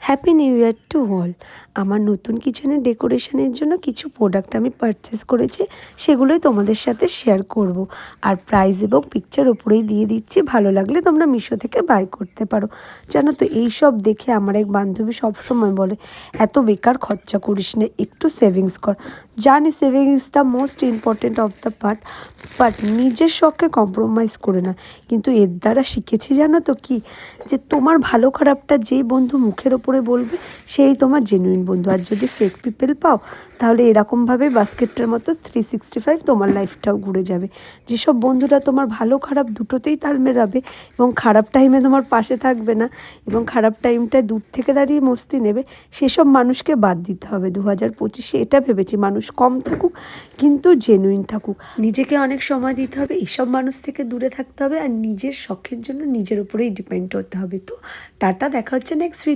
Happy new year to all. আমার নতুন কিচেনের ডেকোরেশনের জন্য কিছু প্রোডাক্ট আমি পারচেস করেছি, সেগুলোই তোমাদের সাথে শেয়ার করব। আর প্রাইস এবং পিকচার ওপরেই দিয়ে দিচ্ছি, ভালো লাগলে তোমরা মিশো থেকে বাই করতে পারো। জানো তো, এই সব দেখে আমার এক বান্ধবী সবসময় বলে, এত বেকার খরচা করিস না, একটু সেভিংস কর। জানি saving is the most important of the part, but নিজের শখকে কম্প্রোমাইজ করে না। কিন্তু এর দ্বারা শিখেছি জানো তো কি, যে তোমার ভালো খারাপটা যেই বন্ধু মুখের ওপরে বলবে সেই তোমার জেনুইন বন্ধু। আর যদি ফেক পিপল পাও, তাহলে এরকমভাবে বাস্কেটটার মতো 365 তোমার লাইফটাও ঘুরে যাবে। যেসব বন্ধুরা তোমার ভালো খারাপ দুটোতেই তাল মেলাবে এবং খারাপ টাইমে তোমার পাশে থাকবে না এবং খারাপ টাইমটায় দূর থেকে দাঁড়িয়ে মস্তি নেবে, সেসব মানুষকে বাদ দিতে হবে। 2025-এ এটা ভেবেছি, মানুষ কম থাকুক কিন্তু জেনুইন থাকুক। নিজেকে অনেক সময় দিতে হবে, এইসব মানুষ থেকে দূরে থাকতে হবে, আর নিজের শখের জন্য নিজের উপরেই ডিপেন্ড হতে হবে। তো টাটা, দেখা হচ্ছে নেক্সট ভিডিও।